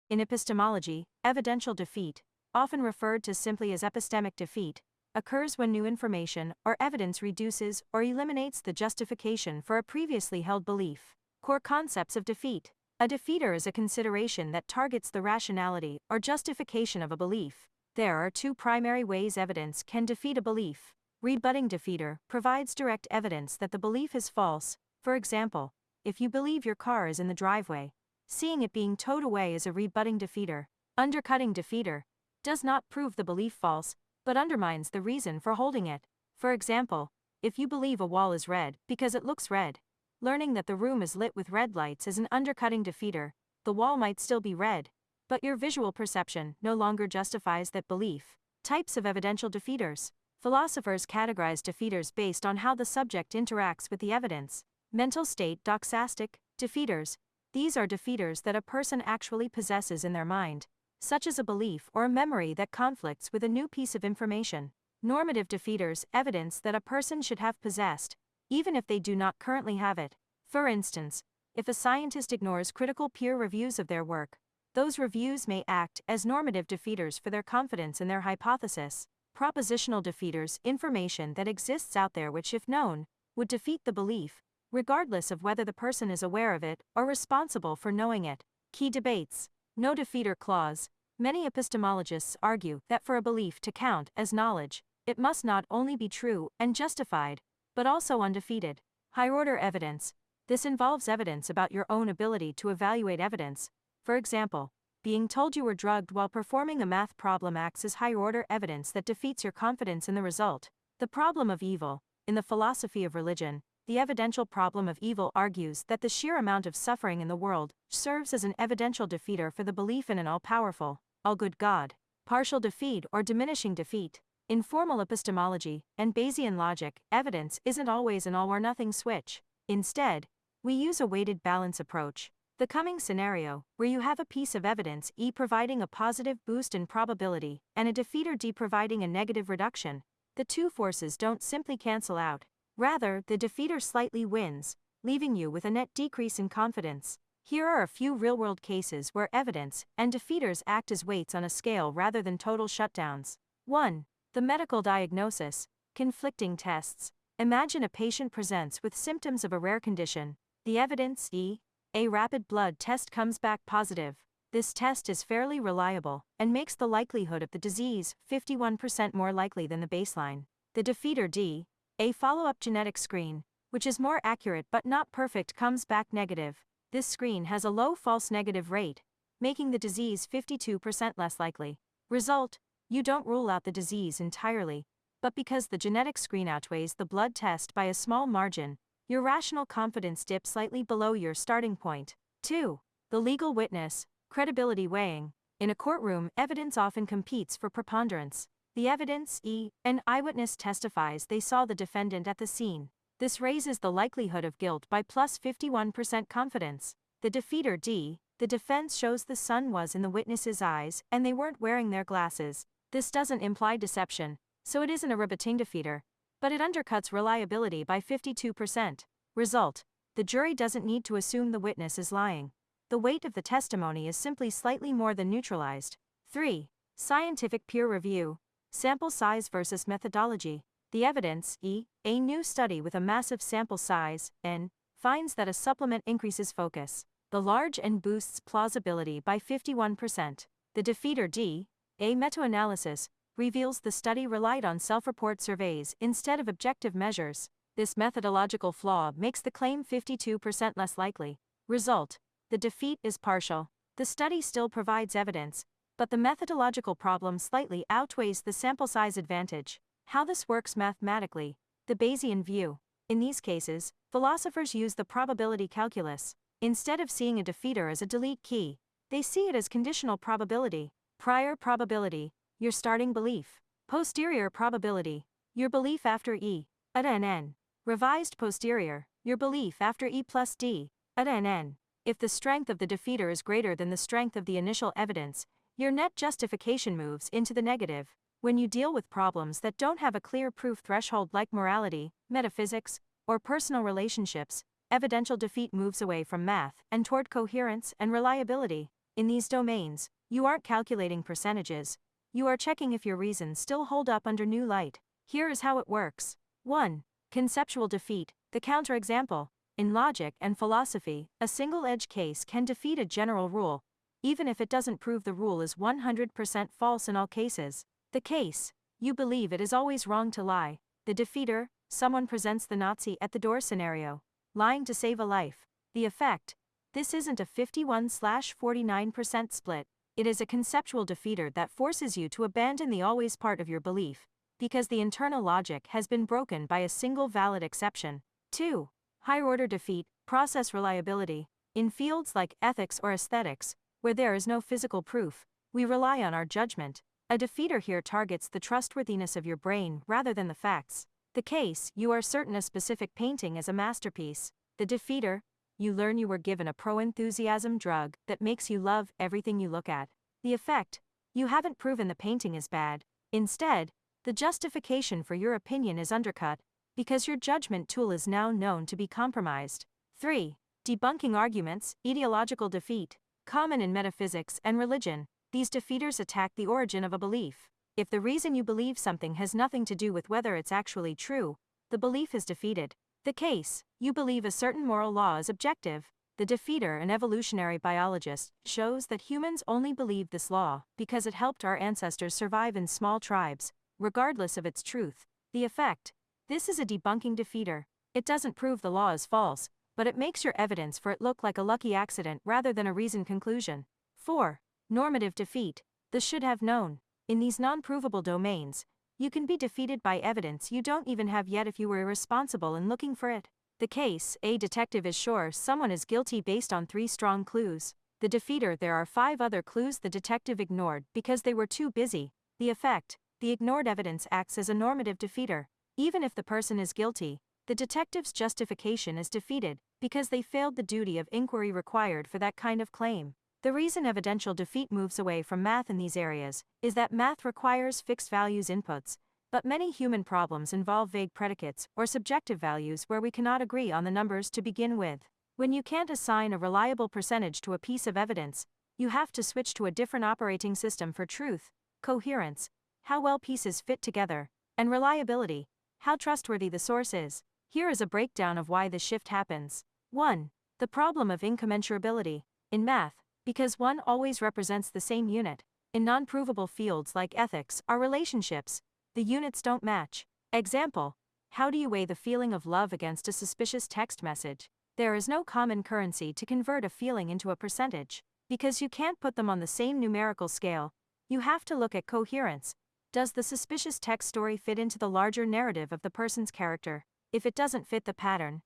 In epistemology, evidential defeat, often referred to simply as epistemic defeat, occurs when new information or evidence reduces or eliminates the justification for a previously held belief. Core concepts of defeat. A defeater is a consideration that targets the rationality or justification of a belief. There are two primary ways evidence can defeat a belief. Rebutting defeater provides direct evidence that the belief is false. For example, if you believe your car is in the driveway, seeing it being towed away is a rebutting defeater. Undercutting defeater does not prove the belief false, but undermines the reason for holding it. For example, if you believe a wall is red because it looks red, learning that the room is lit with red lights is an undercutting defeater. The wall might still be red, but your visual perception no longer justifies that belief. Types of evidential defeaters. Philosophers categorize defeaters based on how the subject interacts with the evidence. Mental state doxastic defeaters. These are defeaters that a person actually possesses in their mind, such as a belief or a memory that conflicts with a new piece of information. Normative defeaters, evidence that a person should have possessed, even if they do not currently have it. For instance, if a scientist ignores critical peer reviews of their work, those reviews may act as normative defeaters for their confidence in their hypothesis. Propositional defeaters, information that exists out there which, if known, would defeat the belief, regardless of whether the person is aware of it or responsible for knowing it. Key debates. No defeater clause. Many epistemologists argue that for a belief to count as knowledge, it must not only be true and justified, but also undefeated. High-order evidence. This involves evidence about your own ability to evaluate evidence. For example, being told you were drugged while performing a math problem acts as higher-order evidence that defeats your confidence in the result. The problem of evil. In the philosophy of religion, the evidential problem of evil argues that the sheer amount of suffering in the world serves as an evidential defeater for the belief in an all-powerful, all-good God. Partial defeat or diminishing defeat. In formal epistemology and Bayesian logic, evidence isn't always an all-or-nothing switch. Instead, we use a weighted balance approach. The coming scenario, where you have a piece of evidence E providing a positive boost in probability and a defeater D providing a negative reduction, the two forces don't simply cancel out. Rather, the defeater slightly wins, leaving you with a net decrease in confidence. Here are a few real-world cases where evidence and defeaters act as weights on a scale rather than total shutdowns. 1. The medical diagnosis. Conflicting tests. Imagine a patient presents with symptoms of a rare condition. The evidence E. A rapid blood test comes back positive. This test is fairly reliable and makes the likelihood of the disease 51% more likely than the baseline. The defeater D. A follow-up genetic screen, which is more accurate but not perfect, comes back negative. This screen has a low false negative rate, making the disease 52% less likely. Result: you don't rule out the disease entirely, but because the genetic screen outweighs the blood test by a small margin, your rational confidence dips slightly below your starting point. 2. The legal witness. Credibility weighing. In a courtroom, evidence often competes for preponderance. The evidence E. An eyewitness testifies they saw the defendant at the scene. This raises the likelihood of guilt by plus 51% confidence. The defeater D. The defense shows the sun was in the witness's eyes and they weren't wearing their glasses. This doesn't imply deception, so it isn't a rebutting defeater, but it undercuts reliability by 52%. Result: the jury doesn't need to assume the witness is lying. The weight of the testimony is simply slightly more than neutralized. 3. Scientific peer review. Sample size versus methodology. The evidence E. A new study with a massive sample size N finds that a supplement increases focus. The large N boosts plausibility by 51%. The defeater D. A meta-analysis reveals the study relied on self-report surveys instead of objective measures. This methodological flaw makes the claim 52% less likely. Result: the defeat is partial. The study still provides evidence, but the methodological problem slightly outweighs the sample size advantage. How this works mathematically. The Bayesian view. In these cases, philosophers use the probability calculus. Instead of seeing a defeater as a delete key, they see it as conditional probability. Prior probability, your starting belief. Posterior probability, your belief after E, at N. Revised posterior, your belief after E plus D, at N. If the strength of the defeater is greater than the strength of the initial evidence, your net justification moves into the negative. When you deal with problems that don't have a clear proof threshold like morality, metaphysics, or personal relationships, evidential defeat moves away from math and toward coherence and reliability. In these domains, you aren't calculating percentages. You are checking if your reasons still hold up under new light. Here is how it works. 1. Conceptual defeat, the counterexample. In logic and philosophy, a single edge case can defeat a general rule, even if it doesn't prove the rule is 100% false in all cases. The case: you believe it is always wrong to lie. The defeater: someone presents the Nazi at the door scenario. Lying to save a life. The effect: this isn't a 51/49% split. It is a conceptual defeater that forces you to abandon the always part of your belief, because the internal logic has been broken by a single valid exception. 2. Higher-order defeat, process reliability. In fields like ethics or aesthetics, where there is no physical proof, we rely on our judgment. A defeater here targets the trustworthiness of your brain rather than the facts. The case: you are certain a specific painting is a masterpiece. The defeater: you learn you were given a pro-enthusiasm drug that makes you love everything you look at. The effect: you haven't proven the painting is bad. Instead, the justification for your opinion is undercut, because your judgment tool is now known to be compromised. 3. Debunking arguments, ideological defeat. Common in metaphysics and religion, these defeaters attack the origin of a belief. If the reason you believe something has nothing to do with whether it's actually true, the belief is defeated. The case: you believe a certain moral law is objective. The defeater, an evolutionary biologist, shows that humans only believe this law because it helped our ancestors survive in small tribes, regardless of its truth. The effect: this is a debunking defeater. It doesn't prove the law is false, but it makes your evidence for it look like a lucky accident rather than a reasoned conclusion. 4. Normative defeat, the should have known. In these non-provable domains, you can be defeated by evidence you don't even have yet if you were irresponsible in looking for it. The case: a detective is sure someone is guilty based on 3 strong clues. The defeater: there are 5 other clues the detective ignored because they were too busy. The effect: the ignored evidence acts as a normative defeater. Even if the person is guilty, the detective's justification is defeated, because they failed the duty of inquiry required for that kind of claim. The reason evidential defeat moves away from math in these areas is that math requires fixed values inputs, but many human problems involve vague predicates or subjective values where we cannot agree on the numbers to begin with. When you can't assign a reliable percentage to a piece of evidence, you have to switch to a different operating system for truth, coherence, how well pieces fit together, and reliability, how trustworthy the source is. Here is a breakdown of why this shift happens. 1. The problem of incommensurability. In math, because 1 always represents the same unit. In non-provable fields like ethics or relationships, the units don't match. Example: how do you weigh the feeling of love against a suspicious text message? There is no common currency to convert a feeling into a percentage. Because you can't put them on the same numerical scale, you have to look at coherence. Does the suspicious text story fit into the larger narrative of the person's character? If it doesn't fit the pattern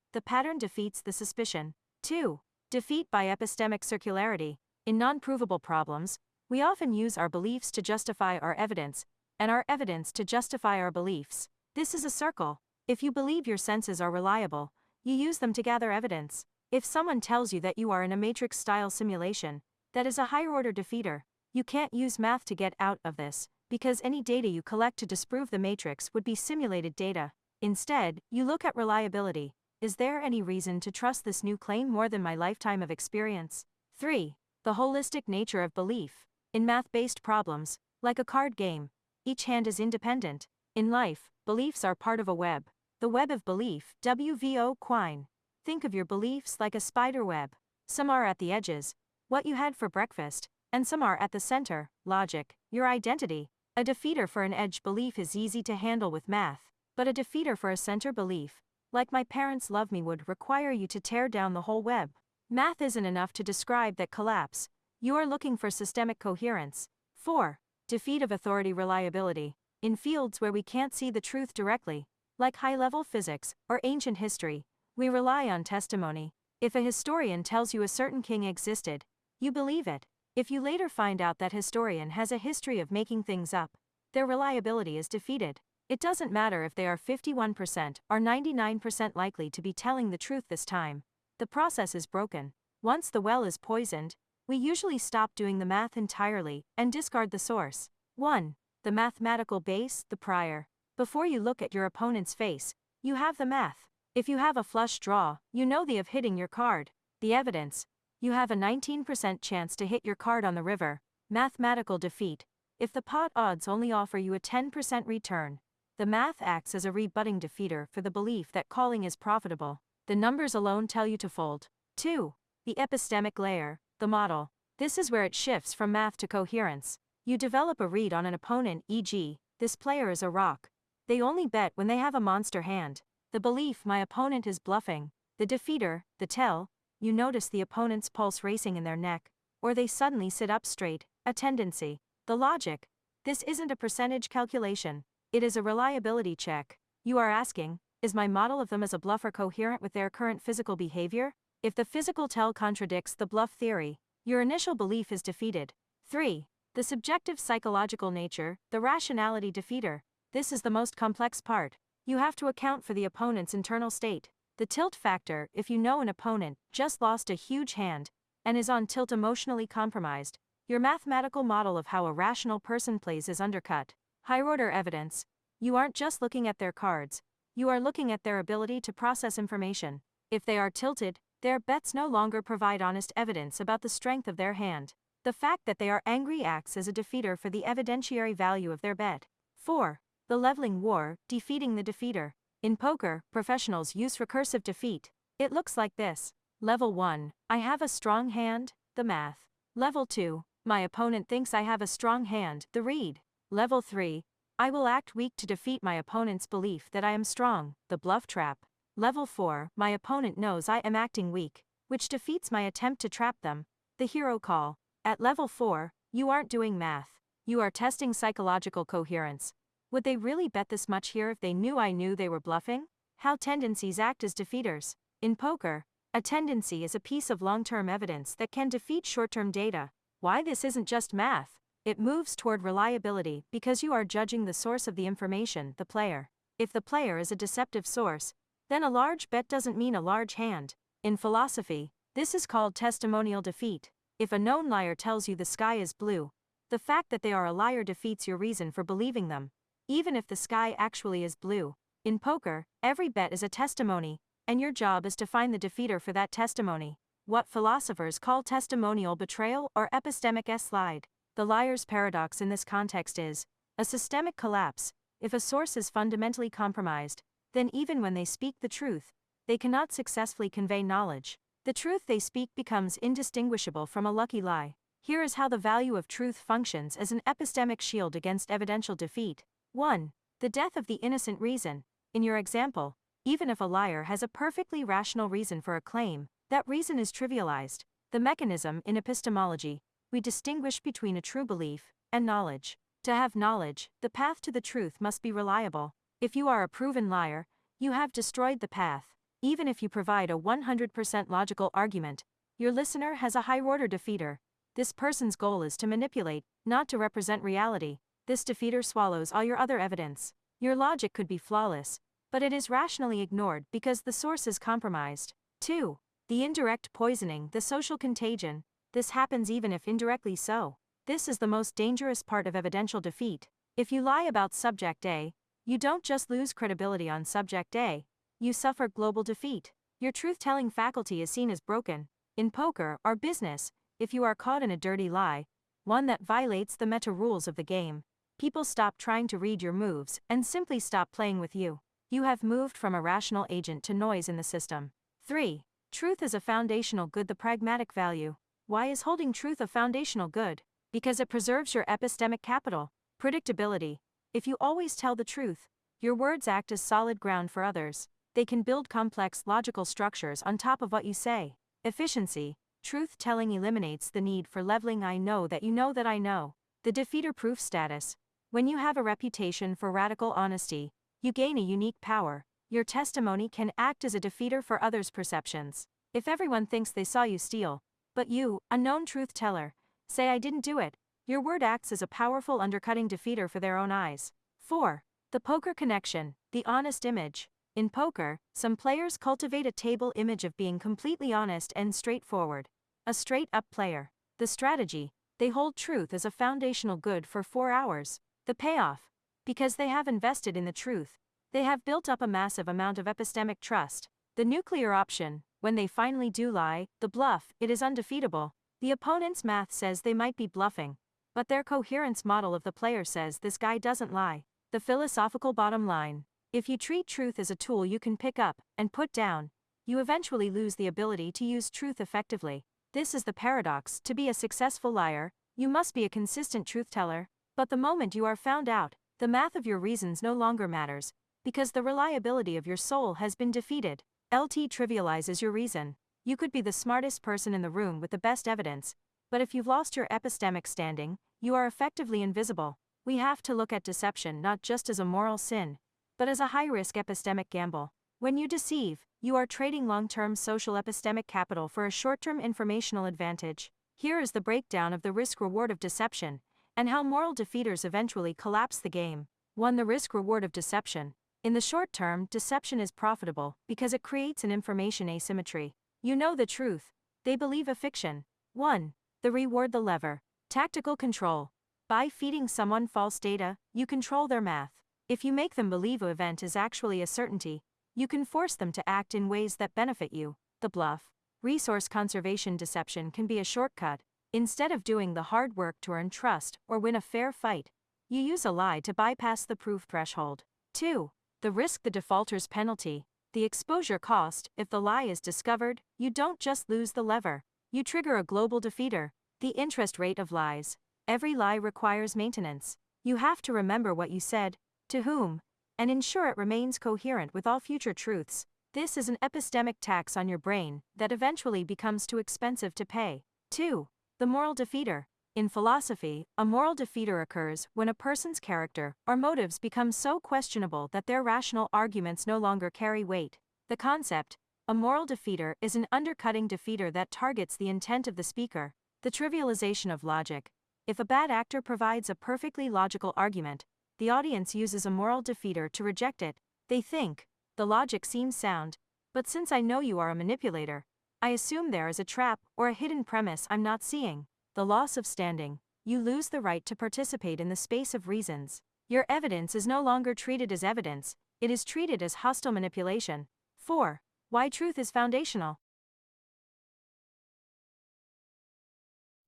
defeats the suspicion. 2. Defeat by epistemic circularity. In non-provable problems, we often use our beliefs to justify our evidence, and our evidence to justify our beliefs. This is a circle. If you believe your senses are reliable, you use them to gather evidence. If someone tells you that you are in a matrix-style simulation, that is a higher-order defeater. You can't use math to get out of this, because any data you collect to disprove the matrix would be simulated data. Instead, you look at reliability. Is there any reason to trust this new claim more than my lifetime of experience? 3. The holistic nature of belief. In math-based problems, like a card game, each hand is independent. In life, beliefs are part of a web. The web of belief, WVO Quine. Think of your beliefs like a spider web. Some are at the edges, what you had for breakfast, and some are at the center, logic, your identity. A defeater for an edge belief is easy to handle with math, but a defeater for a center belief, like my parents love me, would require you to tear down the whole web. Math isn't enough to describe that collapse. You are looking for systemic coherence. 4. Defeat of authority reliability. In fields where we can't see the truth directly, like high-level physics or ancient history, we rely on testimony. If a historian tells you a certain king existed, you believe it. If you later find out that historian has a history of making things up, their reliability is defeated. It doesn't matter if they are 51% or 99% likely to be telling the truth this time. The process is broken. Once the well is poisoned, we usually stop doing the math entirely and discard the source. 1. The mathematical base, the prior. Before you look at your opponent's face, you have the math. If you have a flush draw, you know the of hitting your card. The evidence. You have a 19% chance to hit your card on the river. Mathematical defeat. If the pot odds only offer you a 10% return, the math acts as a rebutting defeater for the belief that calling is profitable. The numbers alone tell you to fold. 2. The epistemic layer, the model. This is where it shifts from math to coherence. You develop a read on an opponent, e.g., this player is a rock. They only bet when they have a monster hand. The belief, my opponent is bluffing. The defeater, the tell, you notice the opponent's pulse racing in their neck, or they suddenly sit up straight, a tendency. The logic. This isn't a percentage calculation. It is a reliability check. You are asking, is my model of them as a bluffer coherent with their current physical behavior? If the physical tell contradicts the bluff theory, your initial belief is defeated. 3. The subjective psychological nature, the rationality defeater. This is the most complex part. You have to account for the opponent's internal state. The tilt factor, if you know an opponent just lost a huge hand and is on tilt emotionally compromised, your mathematical model of how a rational person plays is undercut. Higher-order evidence. You aren't just looking at their cards, you are looking at their ability to process information. If they are tilted, their bets no longer provide honest evidence about the strength of their hand. The fact that they are angry acts as a defeater for the evidentiary value of their bet. 4. The leveling war, defeating the defeater. In poker, professionals use recursive defeat. It looks like this. Level 1, I have a strong hand, the math. Level 2, my opponent thinks I have a strong hand, the read. Level 3, I will act weak to defeat my opponent's belief that I am strong, the bluff trap. Level 4, my opponent knows I am acting weak, which defeats my attempt to trap them, the hero call. At level 4, you aren't doing math. You are testing psychological coherence. Would they really bet this much here if they knew I knew they were bluffing? How tendencies act as defeaters. In poker, a tendency is a piece of long-term evidence that can defeat short-term data. Why this isn't just math? It moves toward reliability because you are judging the source of the information, the player. If the player is a deceptive source, then a large bet doesn't mean a large hand. In philosophy, this is called testimonial defeat. If a known liar tells you the sky is blue, the fact that they are a liar defeats your reason for believing them, even if the sky actually is blue. In poker, every bet is a testimony, and your job is to find the defeater for that testimony. What philosophers call testimonial betrayal or epistemic slide. The liar's paradox in this context is a systemic collapse. If a source is fundamentally compromised, then even when they speak the truth, they cannot successfully convey knowledge. The truth they speak becomes indistinguishable from a lucky lie. Here is how the value of truth functions as an epistemic shield against evidential defeat. 1. The death of the innocent reason. In your example, even if a liar has a perfectly rational reason for a claim, that reason is trivialized. The mechanism in epistemology, we distinguish between a true belief and knowledge. To have knowledge, the path to the truth must be reliable. If you are a proven liar, you have destroyed the path. Even if you provide a 100% logical argument, your listener has a high-order defeater. This person's goal is to manipulate, not to represent reality. This defeater swallows all your other evidence. Your logic could be flawless, but it is rationally ignored because the source is compromised. 2. The indirect poisoning, the social contagion. This happens even if indirectly so. This is the most dangerous part of evidential defeat. If you lie about subject A, you don't just lose credibility on subject A, you suffer global defeat. Your truth-telling faculty is seen as broken. In poker or business, if you are caught in a dirty lie, one that violates the meta rules of the game, people stop trying to read your moves and simply stop playing with you. You have moved from a rational agent to noise in the system. 3. Truth is a foundational good, the pragmatic value. Why is holding truth a foundational good? Because it preserves your epistemic capital. Predictability. If you always tell the truth, your words act as solid ground for others. They can build complex logical structures on top of what you say. Efficiency. Truth-telling eliminates the need for leveling I know that you know that I know. The defeater-proof status. When you have a reputation for radical honesty, you gain a unique power. Your testimony can act as a defeater for others' perceptions. If everyone thinks they saw you steal, but you, a known truth-teller, say I didn't do it, your word acts as a powerful undercutting defeater for their own eyes. 4. The poker connection, the honest image. In poker, some players cultivate a table image of being completely honest and straightforward. A straight-up player. The strategy, they hold truth as a foundational good for 4 hours. The payoff, because they have invested in the truth, they have built up a massive amount of epistemic trust. The nuclear option, when they finally do lie, the bluff, it is undefeatable. The opponent's math says they might be bluffing, but their coherence model of the player says this guy doesn't lie. The philosophical bottom line. If you treat truth as a tool you can pick up and put down, you eventually lose the ability to use truth effectively. This is the paradox. To be a successful liar, you must be a consistent truth teller, but the moment you are found out, the math of your reasons no longer matters, because the reliability of your soul has been defeated. LT trivializes your reason. You could be the smartest person in the room with the best evidence, but if you've lost your epistemic standing, you are effectively invisible. We have to look at deception not just as a moral sin, but as a high-risk epistemic gamble. When you deceive, you are trading long-term social epistemic capital for a short-term informational advantage. Here is the breakdown of the risk-reward of deception, and how moral defeaters eventually collapse the game. 1. The risk-reward of deception. In the short term, deception is profitable because it creates an information asymmetry. You know the truth. They believe a fiction. 1. The reward, the lever. Tactical control. By feeding someone false data, you control their math. If you make them believe an event is actually a certainty, you can force them to act in ways that benefit you. The bluff. Resource conservation deception can be a shortcut. Instead of doing the hard work to earn trust or win a fair fight, you use a lie to bypass the proof threshold. 2. The risk, the defaulter's penalty. The exposure cost. If the lie is discovered, you don't just lose the lever, you trigger a global defeater. The interest rate of lies. Every lie requires maintenance. You have to remember what you said, to whom, and ensure it remains coherent with all future truths. This is an epistemic tax on your brain that eventually becomes too expensive to pay. 2. The moral defeater. In philosophy, a moral defeater occurs when a person's character or motives become so questionable that their rational arguments no longer carry weight. The concept, a moral defeater, is an undercutting defeater that targets the intent of the speaker. The trivialization of logic. If a bad actor provides a perfectly logical argument, the audience uses a moral defeater to reject it. They think, the logic seems sound, but since I know you are a manipulator, I assume there is a trap or a hidden premise I'm not seeing. The loss of standing. You lose the right to participate in the space of reasons. Your evidence is no longer treated as evidence, it is treated as hostile manipulation. 4. Why truth is foundational.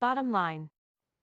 Bottom line.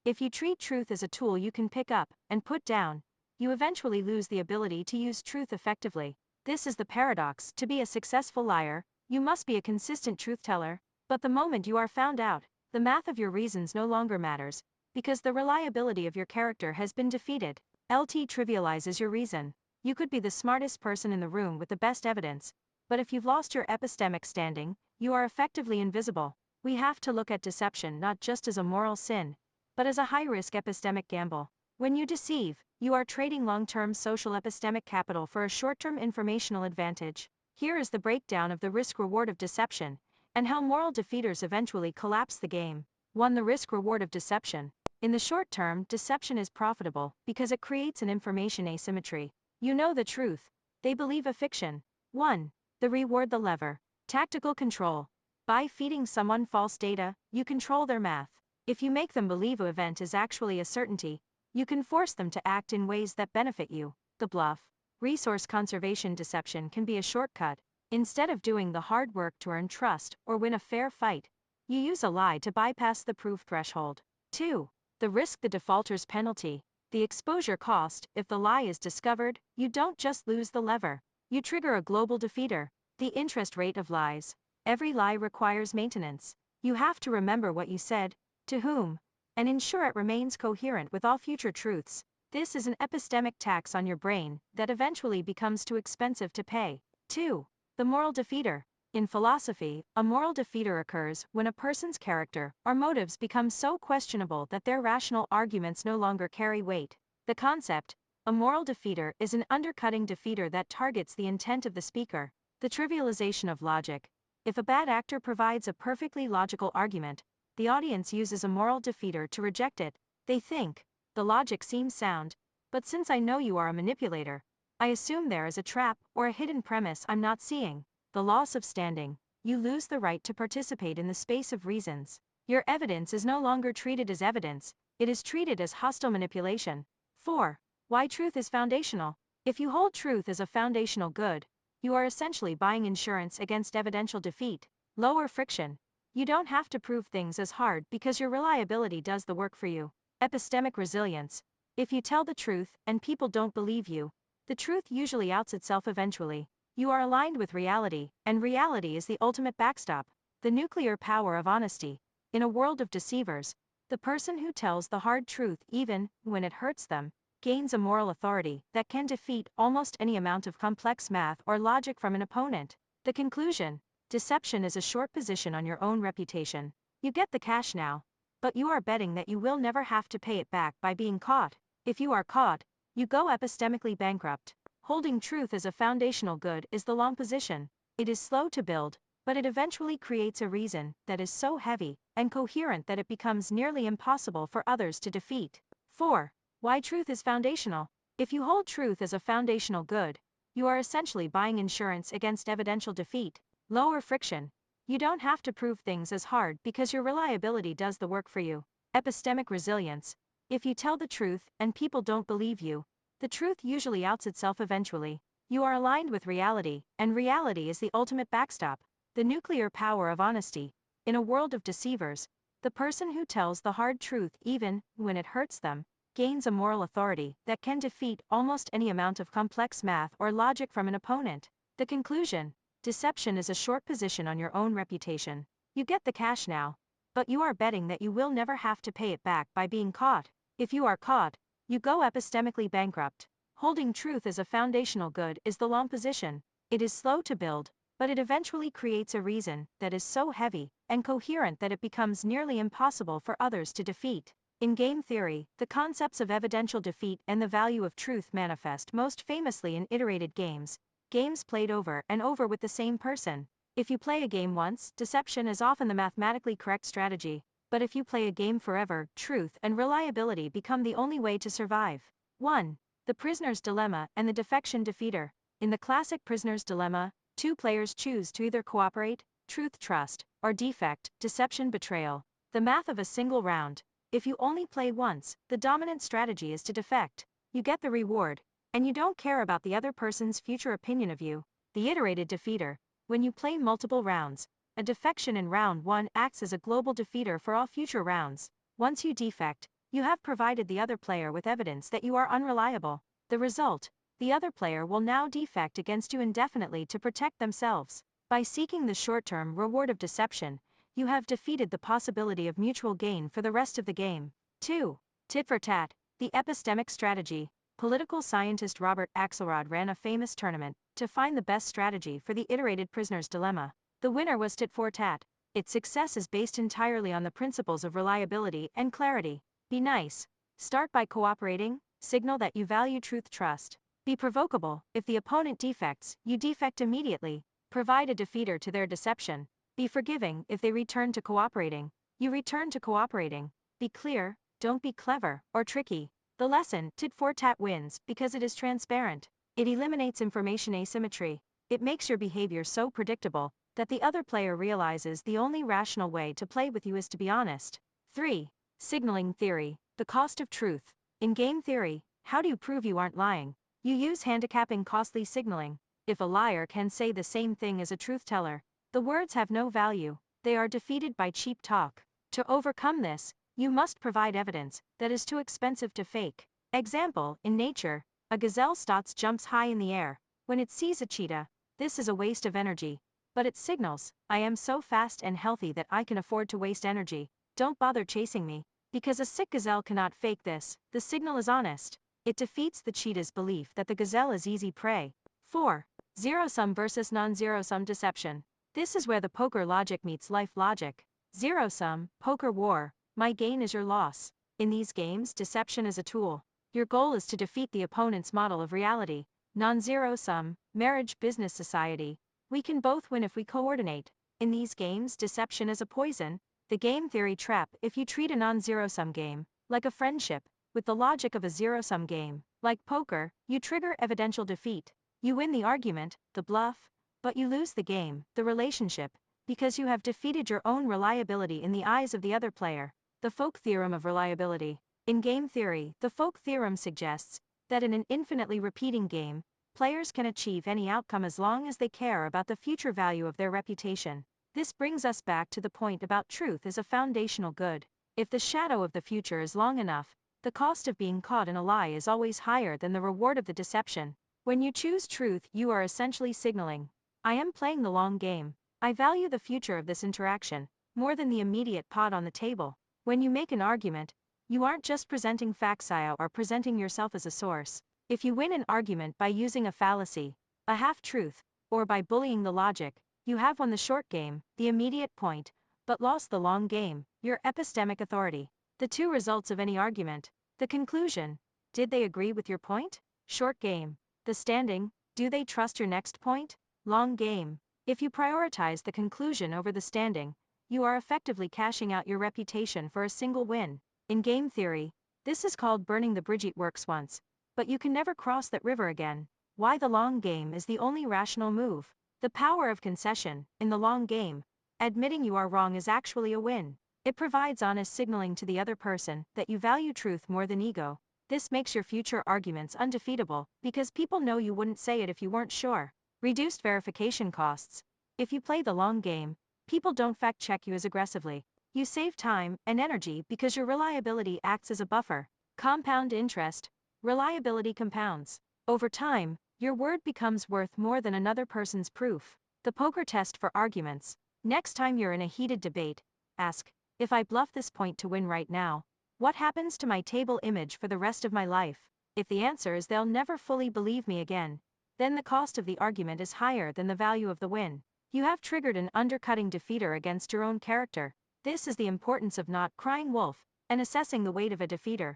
If you treat truth as a tool you can pick up and put down, you eventually lose the ability to use truth effectively. This is the paradox. To be a successful liar, you must be a consistent truth teller, but the moment you are found out, the math of your reasons no longer matters, because the reliability of your character has been defeated. LT trivializes your reason. You could be the smartest person in the room with the best evidence, but if you've lost your epistemic standing, you are effectively invisible. We have to look at deception not just as a moral sin, but as a high-risk epistemic gamble. When you deceive, you are trading long-term social epistemic capital for a short-term informational advantage. Here is the breakdown of the risk-reward of deception, and how moral defeaters eventually collapse the game. 1. The risk-reward of deception. In the short term, deception is profitable because it creates an information asymmetry. You know the truth. They believe a fiction. 1. The reward, the lever. Tactical control. By feeding someone false data, you control their math. If you make them believe an event is actually a certainty, you can force them to act in ways that benefit you. The bluff. Resource conservation deception can be a shortcut. Instead of doing the hard work to earn trust or win a fair fight, you use a lie to bypass the proof threshold. 2. The risk, the defaulter's penalty. The exposure cost. If the lie is discovered, you don't just lose the lever, you trigger a global defeater. The interest rate of lies. Every lie requires maintenance. You have to remember what you said, to whom, and ensure it remains coherent with all future truths. This is an epistemic tax on your brain that eventually becomes too expensive to pay. 2. The moral defeater. In philosophy, a moral defeater occurs when a person's character or motives become so questionable that their rational arguments no longer carry weight. The concept, a moral defeater, is an undercutting defeater that targets the intent of the speaker. The trivialization of logic. If a bad actor provides a perfectly logical argument, the audience uses a moral defeater to reject it. They think, the logic seems sound, but since I know you are a manipulator, I assume there is a trap or a hidden premise I'm not seeing. The loss of standing. You lose the right to participate in the space of reasons. Your evidence is no longer treated as evidence, it is treated as hostile manipulation. 4. Why truth is foundational. If you hold truth as a foundational good, you are essentially buying insurance against evidential defeat. Lower friction. You don't have to prove things as hard because your reliability does the work for you. Epistemic resilience. If you tell the truth and people don't believe you, the truth usually outs itself eventually. You are aligned with reality, and reality is the ultimate backstop. The nuclear power of honesty. In a world of deceivers, the person who tells the hard truth even when it hurts them, gains a moral authority that can defeat almost any amount of complex math or logic from an opponent. The conclusion: deception is a short position on your own reputation. You get the cash now, but you are betting that you will never have to pay it back by being caught. If you are caught, you go epistemically bankrupt. Holding truth as a foundational good is the long position. It is slow to build, but it eventually creates a reason that is so heavy and coherent that it becomes nearly impossible for others to defeat. 4. Why truth is foundational. If you hold truth as a foundational good, you are essentially buying insurance against evidential defeat. Lower friction. You don't have to prove things as hard because your reliability does the work for you. Epistemic resilience. If you tell the truth and people don't believe you, the truth usually outs itself eventually. You are aligned with reality, and reality is the ultimate backstop. The nuclear power of honesty. In a world of deceivers, the person who tells the hard truth even when it hurts them, gains a moral authority that can defeat almost any amount of complex math or logic from an opponent. The conclusion: deception is a short position on your own reputation. You get the cash now, but you are betting that you will never have to pay it back by being caught. If you are caught, you go epistemically bankrupt. Holding truth as a foundational good is the long position. It is slow to build, but it eventually creates a reason that is so heavy and coherent that it becomes nearly impossible for others to defeat. In game theory, the concepts of evidential defeat and the value of truth manifest most famously in iterated games, games played over and over with the same person. If you play a game once, deception is often the mathematically correct strategy, but if you play a game forever, truth and reliability become the only way to survive. 1. The prisoner's dilemma and the defection defeater. In the classic prisoner's dilemma, two players choose to either cooperate, truth trust, or defect, deception betrayal. The math of a single round. If you only play once, the dominant strategy is to defect. You get the reward, and you don't care about the other person's future opinion of you. The iterated defeater. When you play multiple rounds, a defection in round 1 acts as a global defeater for all future rounds. Once you defect, you have provided the other player with evidence that you are unreliable. The result: the other player will now defect against you indefinitely to protect themselves. By seeking the short-term reward of deception, you have defeated the possibility of mutual gain for the rest of the game. 2. Tit for tat. The epistemic strategy. Political scientist Robert Axelrod ran a famous tournament to find the best strategy for the iterated prisoner's dilemma. The winner was tit for tat. Its success is based entirely on the principles of reliability and clarity. Be nice. Start by cooperating. Signal that you value truth trust. Be provocable. If the opponent defects, you defect immediately. Provide a defeater to their deception. Be forgiving. If they return to cooperating, you return to cooperating. Be clear. Don't be clever or tricky. The lesson: tit for tat wins because it is transparent. It eliminates information asymmetry. It makes your behavior so predictable that the other player realizes the only rational way to play with you is to be honest. 3. Signaling theory. The cost of truth. In game theory, how do you prove you aren't lying? You use handicapping costly signaling. If a liar can say the same thing as a truth teller, the words have no value. They are defeated by cheap talk. To overcome this, you must provide evidence that is too expensive to fake. Example: in nature, a gazelle stots jumps high in the air when it sees a cheetah. This is a waste of energy. But it signals, I am so fast and healthy that I can afford to waste energy. Don't bother chasing me. Because a sick gazelle cannot fake this, the signal is honest. It defeats the cheetah's belief that the gazelle is easy prey. 4. Zero-sum versus non-zero-sum deception. This is where the poker logic meets life logic. Zero-sum, poker war, my gain is your loss. In these games, deception is a tool. Your goal is to defeat the opponent's model of reality. Non-zero-sum, marriage, business, society. We can both win if we coordinate. In these games, deception is a poison. The game theory trap: if you treat a non-zero-sum game like a friendship, with the logic of a zero-sum game, like poker, you trigger evidential defeat. You win the argument, the bluff, but you lose the game, the relationship, because you have defeated your own reliability in the eyes of the other player. The folk theorem of reliability. In game theory, the folk theorem suggests that in an infinitely repeating game, players can achieve any outcome as long as they care about the future value of their reputation. This brings us back to the point about truth as a foundational good. If the shadow of the future is long enough, the cost of being caught in a lie is always higher than the reward of the deception. When you choose truth, you are essentially signaling, I am playing the long game. I value the future of this interaction more than the immediate pot on the table. When you make an argument, you aren't just presenting facts, you are presenting yourself as a source. If you win an argument by using a fallacy, a half-truth, or by bullying the logic, you have won the short game, the immediate point, but lost the long game, your epistemic authority. The two results of any argument. The conclusion. Did they agree with your point? Short game. The standing. Do they trust your next point? Long game. If you prioritize the conclusion over the standing, you are effectively cashing out your reputation for a single win. In game theory, this is called burning the bridge. It works once, but you can never cross that river again. Why the long game is the only rational move. The power of concession. In the long game, admitting you are wrong is actually a win. It provides honest signaling to the other person that you value truth more than ego. This makes your future arguments undefeatable, because people know you wouldn't say it if you weren't sure. Reduced verification costs. If you play the long game, people don't fact-check you as aggressively. You save time and energy because your reliability acts as a buffer. Compound interest. Reliability compounds. Over time, your word becomes worth more than another person's proof. The poker test for arguments. Next time you're in a heated debate, ask, if I bluff this point to win right now, what happens to my table image for the rest of my life? If the answer is they'll never fully believe me again, then the cost of the argument is higher than the value of the win. You have triggered an undercutting defeater against your own character. This is the importance of not crying wolf and assessing the weight of a defeater.